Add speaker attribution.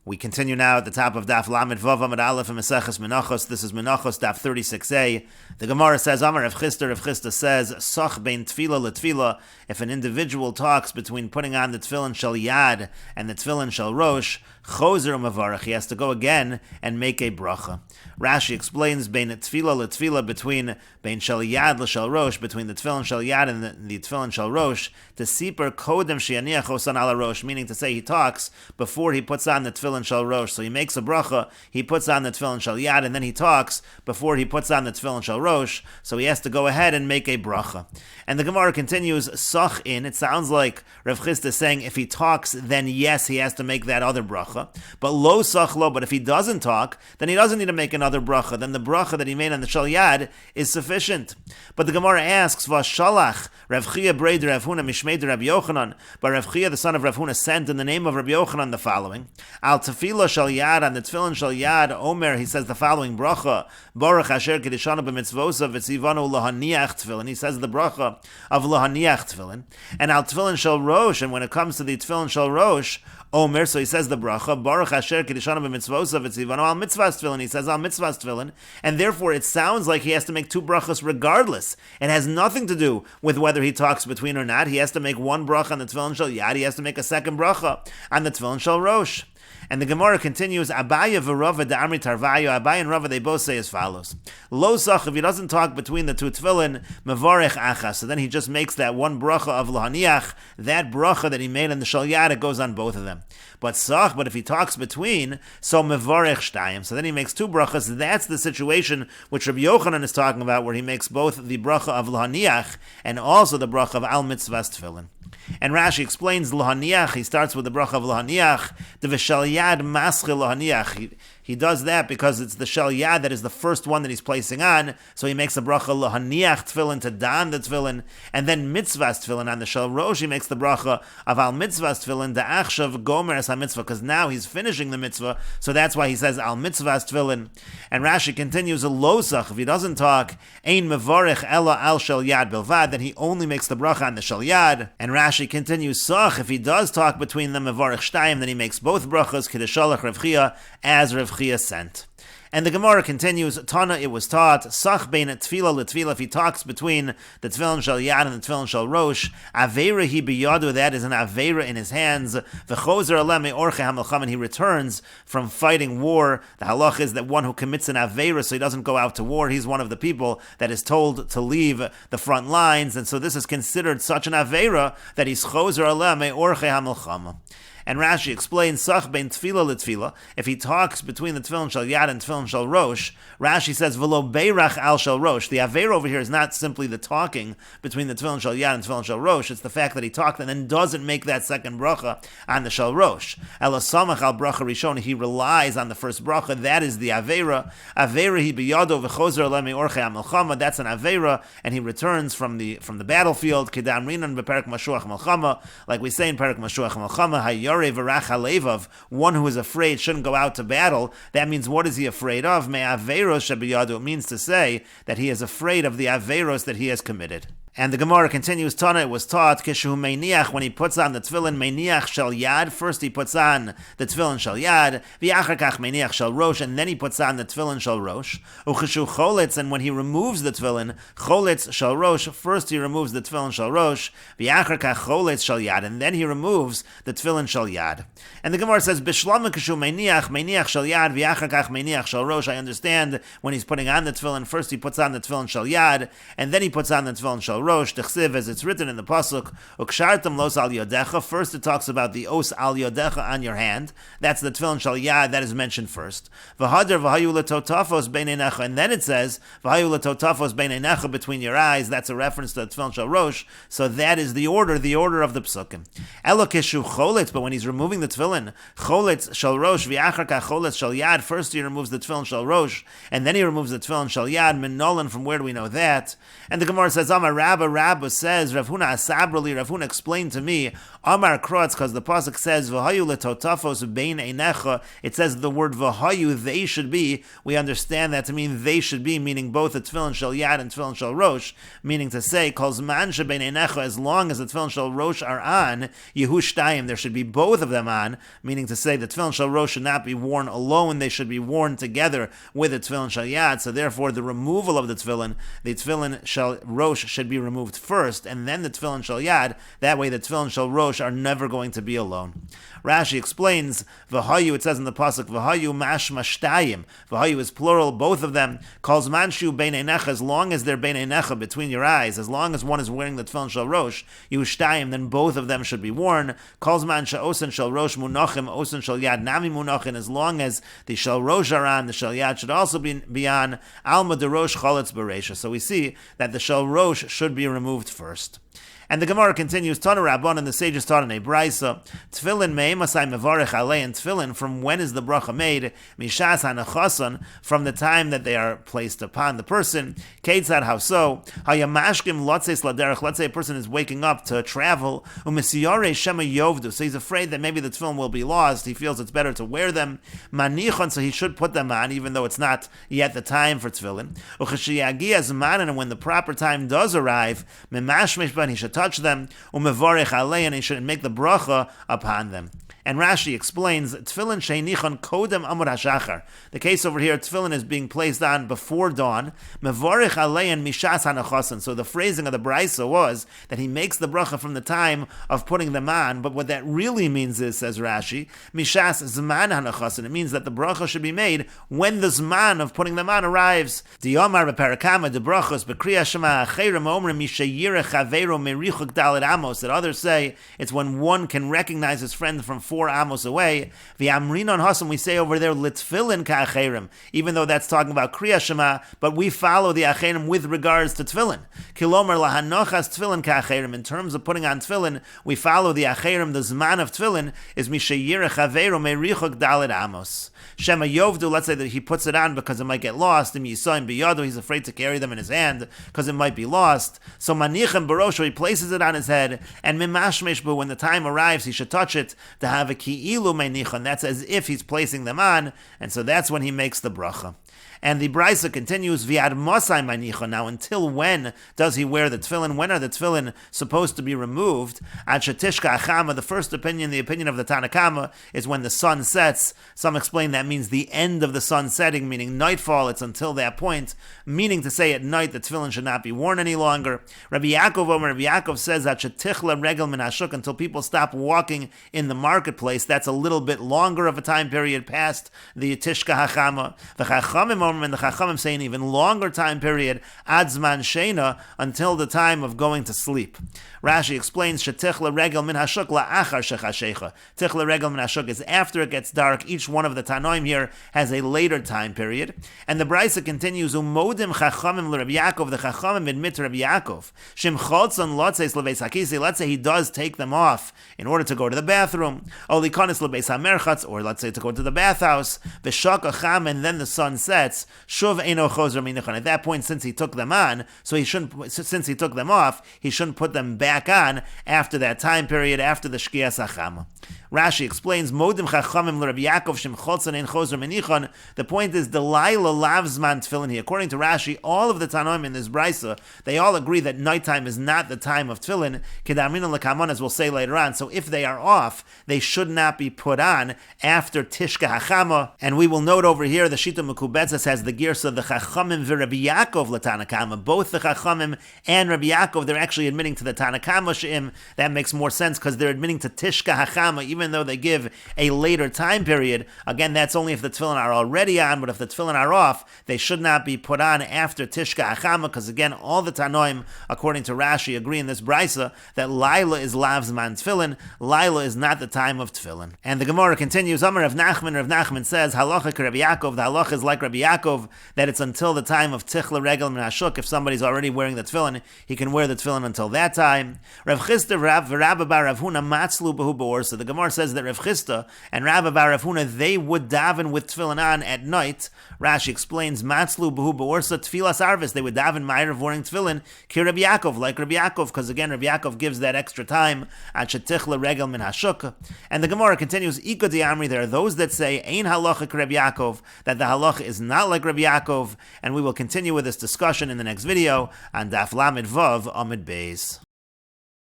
Speaker 1: We continue now at the top of Daf Lamed Vav Amud Aleph and Meseches Menachos. This is Menachos Daf 36a. The Gemara says, Amar Rav Chisda says, Soch bein tefillah letefillah. If an individual talks between putting on the tefillin shel yad and the tefillin shel rosh, chozer u'mavarach, he has to go again and make a bracha. Rashi explains, bein tefillah letefillah, between bein shel yad l'shel rosh, between the tefillin shel yad and the tefillin shel rosh, to siper kodem she'aniach osan ala rosh, meaning to say he talks before he puts on the tefillin shel rosh. So he makes a bracha, he puts on the tefillin shel yad, and then he talks before he puts on the tefillin shel rosh. So he has to go ahead and make a bracha. And the Gemara continues, soch in. It sounds like Rav Chisda is saying if he talks, then yes, he has to make that other bracha. But lo soch lo. But if he doesn't talk, then he doesn't need to make another bracha. Then the bracha that he made on the shel yad is sufficient. But the Gemara asks, Vashalach Rav Chia Breid Rav Huna Mishmeid Rav Yochanan. But Rav Chia, the son of Rav Huna, sent in the name of Rav Yochanan the following: Al tefillah shel yad, on the tefillin shel yad, Omer, he says the following bracha: Baruch Asher Kedishanu b'mitzvosav v'tzivanu lahaniach tefillin. He says the bracha of lahaniach tefillin. And al tefillin shel rosh, and when it comes to the tefillin shel rosh, Omer, so he says the bracha, Baruch Asher Kedishanu b'mitzvosav v'tzivanu al mitzvahs tefillin. He says al mitzvahs tefillin, and therefore it sounds like he has to make two brachas regardless. It has nothing to do with whether he talks between or not. He has to make one bracha on the tefillin shel yad. He has to make a second bracha on the tefillin shel rosh. And the Gemara continues, Abaya v'Rava da'amri tarvayo. Abaya and Rava, they both say as follows: Lo sach, if he doesn't talk between the two tefillin, mevarech achas. So then he just makes that one bracha of lahaniach, that bracha that he made in the shel yad, it goes on both of them. But sach, but if he talks between, so mevarech shtayim. So then he makes two brachas. That's the situation which Rabbi Yochanan is talking about, where he makes both the bracha of lahaniach and also the bracha of al mitzvahs tefillin. And Rashi explains lahaniach. He starts with the bracha of lahaniach. The v'shel yad maschil lahaniach. He does that because it's the shel yad that is the first one that he's placing on. So he makes a bracha lahaniach tefillin to don the tefillin, and then mitzvahs tefillin on the shel rosh. He makes the bracha of al mitzvahs tefillin the achshav gomer as ha-mitzvah, because now he's finishing the mitzvah. So that's why he says al mitzvahs tefillin. And Rashi continues a losach. If he doesn't talk, ein mevarich ella al shel yad bilvad, then he only makes the bracha on the shel yad. And Rashi continues sach. If he does talk between them mevarich shtayim, then he makes both brachas kedeshalach Rav Chia, as Rav Chia sent. And the Gemara continues, Tana, it was taught, Sach bein tefillah letefillah, if he talks between the tefillin shel yad and the tefillin shel rosh, Aveira hi biyadu, that is an Aveira in his hands, V'chozer aleh me'orche hamelcham, and he returns from fighting war. The halach is that one who commits an Aveira, so he doesn't go out to war, he's one of the people that is told to leave the front lines, and so this is considered such an Aveira that he's chozer aleh me'orche hamelcham. And Rashi explains, Sach bein tefillah letefillah, if he talks between the tefillin shel yad and tefillin shel rosh, Rashi says, v'lo beirach al shel rosh. The aver over here is not simply the talking between the tefillin shel yad and tefillin shel rosh, it's the fact that he talked and then doesn't make that second bracha on the shel rosh. Ela samach al bracha rishon, he relies on the first bracha, that is the avera. Avera hi biyado v'chozer aleh me'orche hamelchama, that's an avera, and he returns from the battlefield, kedam rinan beperek mashuach melchama, like we say in perek mashuach melchama, hayar one who is afraid shouldn't go out to battle. That means, what is he afraid of? It means to say that he is afraid of the averos that he has committed. And the Gemara continues, Tana, it was taught, Kishu meiniach, when he puts on the tefillin meiniach shel yad, first he puts on the tefillin shel yad, v'achar kach meiniach shel rosh, and then he puts on the tefillin shel rosh, uchishu choletz, and when he removes the tefillin, choletz shel rosh, first he removes the tefillin shel rosh, v'achar kach choletz shel yad, and then he removes the tefillin shel yad. And the Gemara says, B'shlama kishu meiniach shel yad, v'achar kach meiniach shel rosh, I understand when he's putting on the tefillin, first he puts on the tefillin shel yad, and then he puts on the tefillin shel rosh, Dechsiv, as it's written in the pasuk, Ukshartam los al yodecha. First, it talks about the os al yodecha on your hand. That's the tefillin shel yad that is mentioned first. V'hadar v'hayu letotafos beinenecha, and then it says v'hayu letotafos beinenecha, between your eyes. That's a reference to the tefillin shel rosh. So that is the order of the psukim. Elokishu choletz, but when he's removing the tefillin, choletz shel rosh v'achar kach choletz shel yad. First, he removes the tefillin shel rosh, and then he removes the tefillin shel yad. Minolan, from where do we know that? And the Gemara says, Amar Rabba, Rabba says, Rav Huna Asabrali, Rav Huna explained to me, Amar Krotz, because the pasuk says, V'hayu letotafos bein einecha, it says the word V'hayu, they should be. We understand that to mean they should be, meaning both the tefillin shel yad and tefillin shel rosh, meaning to say, Kol zman shebein einecha, as long as the tefillin shel rosh are on, Yehu shtayim, there should be both of them on, meaning to say the tefillin shel rosh should not be worn alone, they should be worn together with the tefillin shel yad, so therefore the removal of the tefillin shel rosh should be removed first, and then the tefillin shel yad, that way the tefillin shel rosh are never going to be alone. Rashi explains, V'hayu, it says in the pasuk, V'hayu mashma shtayim, V'hayu is plural, both of them, calls manshu bein einecha, as long as they're bein einecha, between your eyes, as long as one is wearing the tefillin shel rosh, you shtayim, then both of them should be worn, calls mansha osen shel rosh munachim, osen shel yad nami munachim, as long as the shel rosh are on, the shel yad should also be on, alma de rosh choletz bereisha. So we see that the shel rosh should be removed first. And the Gemara continues, Tana Rabban, and the sages taught in a Braisa, Tefillin me'emasai mevarech alei, and Tefillin, from when is the bracha made? Mishas hanachasan, from the time that they are placed upon the person. Keitzad, how so? Hayamashkim lotzeis laderech, let's say a person is waking up to travel, u'misiyare shema yovdu, so he's afraid that maybe the Tefillin will be lost, he feels it's better to wear them. Manichon, so he should put them on, even though it's not yet the time for Tefillin. U'chashiyagi azman, and when the proper time does arrive, memashmesh ban, he should touch them, umevarech alei, and he should make the bracha upon them. And Rashi explains, Tefillin sheinichon kodem amud hashachar. The case over here, Tefillin is being placed on before dawn, mevarech alei and mishas hanachasan. So the phrasing of the Braisa was that he makes the bracha from the time of putting them on, but what that really means is, says Rashi, mishas zman hanachasan. It means that the bracha should be made when the zman of putting them on arrives. Diyomar beparakama de brachos bekriya shema acherim omrim mishayireh chaveiro merichuk daled amos. That others say it's when one can recognize his friend from 4 amos away. V'amrinon hasam, we say over there litfilin ka'acherim, even though that's talking about kriya shema, but we follow the acherim with regards to tefillin. Kilomar lahanochas tefillin ka'acherim. In terms of putting on tefillin, we follow the acherim. The zman of tefillin is mishayireh chaveiro merichuk daled amos. Shema yovdu, let's say that he puts it on because it might get lost. Im yisoim biyado, he's afraid to carry them in his hand because it might be lost. So manichem barosho, he places it on his head, and mimashmeshbu, when the time arrives, he should touch it to have a ki'ilu meinichon. That's as if he's placing them on, and so that's when he makes the bracha. And the Braisa continues, Viad Mosai Manicha. Now, until when does he wear the tefillin? When are the tefillin supposed to be removed? Ad Shetishka Achama, the first opinion, the opinion of the Tanakama, is when the sun sets. Some explain that means the end of the sun setting, meaning nightfall. It's until that point, meaning to say at night the tefillin should not be worn any longer. Rabbi Yaakov says that Shetichla Regel Menachot, until people stop walking in the marketplace. That's a little bit longer of a time period past the Tishka Hachama. The Chachamim, and the Chachamim say an even longer time period, Adzman Sheina, until the time of going to sleep. Rashi explains, Shetichla Regel Min Hashuk La'achar Shechashecha. Tichla Regel Min Hashuk is after it gets dark. Each one of the Tanoim here has a later time period. And the Braisa continues, Umodim Chachamim L'Rabbi Yaakov, the Chachamim admit to Rabbi Yaakov, Shim Chotzon Lotzeis L'Beis HaKisi, let's say he does take them off in order to go to the bathroom, Olikonis L'Beis HaMerchatz, or let's say to go to the bathhouse, V'shak Acham, and then the sun sets, Shuv Eino Chozer Minichon. At that point, since he took them on, since he took them off, he shouldn't put them back on after that time period, after the Shkias Achama. Rashi explains, Modim Chachamim L'Rabbi Yaakov Shem Chotzon Ein Chozer Minichon. The point is, Delilah Lavzman Tefillin here. According to Rashi, all of the Tanoim in this Braisa, they all agree that nighttime is not the time of Tefillin. Kedamrin L'Kamon, as we'll say later on. So if they are off, they should not be put on after Tishka Hachama. And we will note over here, the Shita Mekubetzes has the Girsa, the Chachamim v'Rabbi Yaakov L'Tanakama. Both the Chachamim and Rabbi Yaakov, they're actually admitting to the Tanakama She'im. That makes more sense because they're admitting to Tishka Hachama, even though they give a later time period. Again, that's only if the tefillin are already on, but if the tefillin are off, they should not be put on after Tishka Achama, because again, all the Tanoim, according to Rashi, agree in this Braisa that Laila is Lavzman Tefillin, Laila is not the time of tefillin. And the Gemara continues, Amar Rav Nachman says, Halacha Rabbi Yaakov, the halacha is like Rabbi Yaakov, that it's until the time of Tichla Regel Menashuk. If somebody's already wearing the tefillin, he can wear the tefillin until that time. Rav Chisda Rav Bar Rav Huna Matzlu Behu B'or. So the Gemara Gemara says that Rav Chisda and Rabbi Bar Rav Huna, they would daven with tefillin on at night. Rashi explains, Matzlu b'hu b'orsa tefillas arvis. They would daven ma'ariv wearing tefillin, ki Rabbi Yaakov, like Rabbi Yaakov, because again, Rabbi Yaakov gives that extra time, ad shetichla regel min hashuk. And the Gemara continues, Ika di Amri, there are those that say, Ein halacha Rabbi Yaakov, that the halacha is not like Rabbi Yaakov, and we will continue with this discussion in the next video on Daf Lamed Vav Amid Beis.